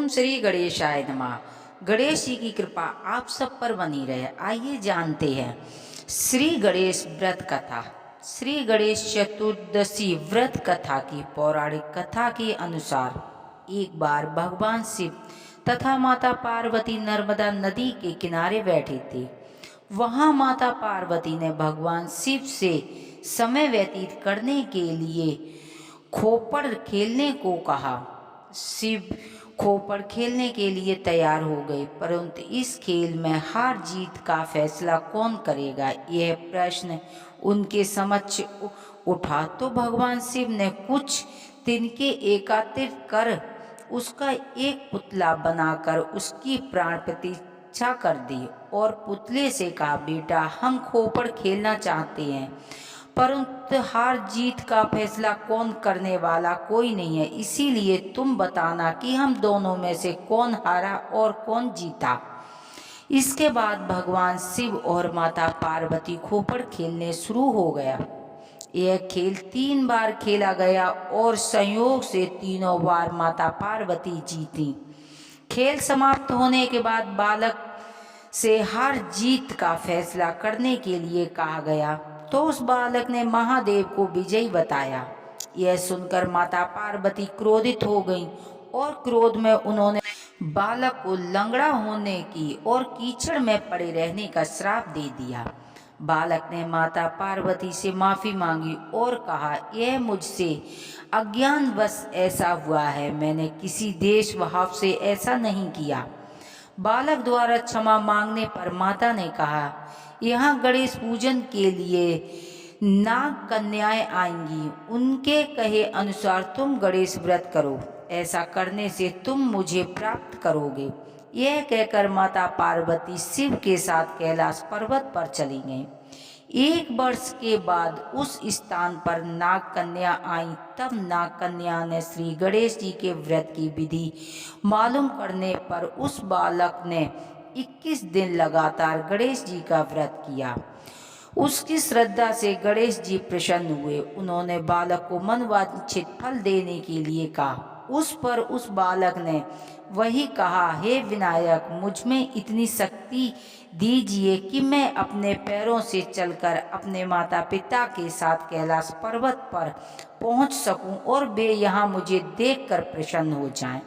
ओम श्री गणेशाय नमः। गणेश जी की कृपा आप सब पर बनी रहे। आइए जानते हैं श्री गणेश व्रत कथा। श्री गणेश चतुर्दशी व्रत कथा की पौराणिक कथा के अनुसार एक बार भगवान शिव तथा माता पार्वती नर्मदा नदी के किनारे बैठे थे। वहां माता पार्वती ने भगवान शिव से समय व्यतीत करने के लिए खोपड़ खेलने को कहा। शिव खोपड़ खेलने के लिए तैयार हो गए, परंतु इस खेल में हार जीत का फैसला कौन करेगा, यह प्रश्न उनके समक्ष उठा तो भगवान शिव ने कुछ तिनके एकत्रित कर उसका एक पुतला बनाकर उसकी प्राण प्रतिष्ठा कर दी और पुतले से कहा, बेटा हम खोपड़ खेलना चाहते हैं, परंतु हार जीत का फैसला कौन करने वाला कोई नहीं है, इसीलिए तुम बताना कि हम दोनों में से कौन हारा और कौन जीता। इसके बाद भगवान शिव और माता पार्वती खोपड़ खेलने शुरू हो गया। यह खेल 3 बार खेला गया और संयोग से तीनों बार माता पार्वती जीती। खेल समाप्त होने के बाद बालक से हार जीत का फैसला करने के लिए कहा गया, तो उस बालक ने महादेव को विजयी बताया। यह सुनकर माता पार्वती क्रोधित हो गईं और क्रोध में उन्होंने बालक को लंगड़ा होने की और कीचड़ में पड़े रहने का श्राप दे दिया। बालक ने माता पार्वती से माफी मांगी और कहा, यह मुझसे अज्ञानवश ऐसा हुआ है, मैंने किसी देश भाव से ऐसा नहीं किया। बालक द्वारा क्षमा मांगने पर माता ने कहा, यहाँ गणेश पूजन के लिए नाग कन्याएं आएंगी, उनके कहे अनुसार तुम गणेश व्रत करो, ऐसा करने से तुम मुझे प्राप्त करोगे। यह कहकर माता पार्वती शिव के साथ कैलाश पर्वत पर चली गईं। 1 वर्ष के बाद उस स्थान पर नाग कन्या आई। तब नाग कन्या ने श्री गणेश जी के व्रत की विधि मालूम करने पर उस बालक ने 21 दिन लगातार गणेश जी का व्रत किया। उसकी श्रद्धा से गणेश जी प्रसन्न हुए। उन्होंने बालक को मनवांछित फल देने के लिए कहा। उस पर उस बालक ने वही कहा, हे विनायक, मुझ में इतनी शक्ति दीजिए कि मैं अपने पैरों से चलकर अपने माता पिता के साथ कैलाश पर्वत पर पहुंच सकूं और वे यहाँ मुझे देखकर प्रसन्न हो जाएं।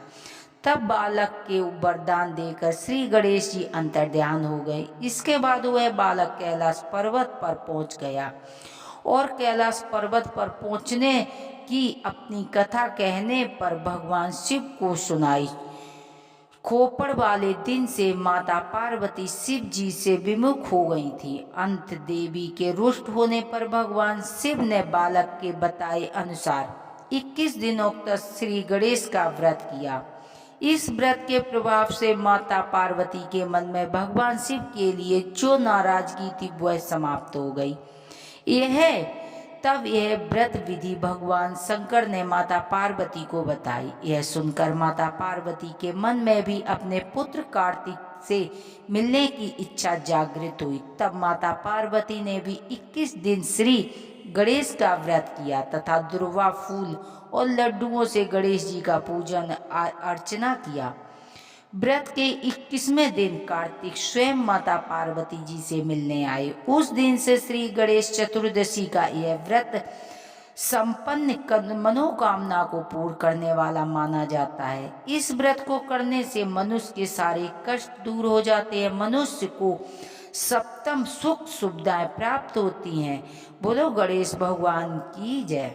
तब बालक के वरदान देकर श्री गणेश जी अंतर्ध्यान हो गए। इसके बाद वह बालक कैलाश पर्वत पर पहुंच गया और कैलाश पर्वत पर पहुंचने की अपनी कथा कहने पर भगवान शिव को सुनाई। खोपड़ वाले दिन से माता पार्वती शिव जी से विमुख हो गई थी। अंत देवी के रुष्ट होने पर भगवान शिव ने बालक के बताए अनुसार 21 दिनों तक श्री गणेश का व्रत किया। इस व्रत के प्रभाव से माता पार्वती के मन में भगवान शिव के लिए जो नाराजगी थी वह समाप्त हो गई। तब यह व्रत विधि भगवान शंकर ने माता पार्वती को बताई। यह सुनकर माता पार्वती के मन में भी अपने पुत्र कार्तिक से मिलने की इच्छा जागृत हुई। तब माता पार्वती ने भी 21 दिन श्री गणेश का व्रत किया तथा दुर्वा फूल और लड्डुओं से गणेश जी का पूजन अर्चना किया। व्रत के 21वें दिन कार्तिक स्वयं माता पार्वती जी से मिलने आए। उस दिन से श्री गणेश चतुर्दशी का यह व्रत संपन्न मनोकामना को पूर्ण करने वाला माना जाता है। इस व्रत को करने से मनुष्य के सारे कष्ट दूर हो जाते हैं, मनुष्य को सप्तम सुख सुविधाएं प्राप्त होती हैं। बोलो गणेश भगवान की जय।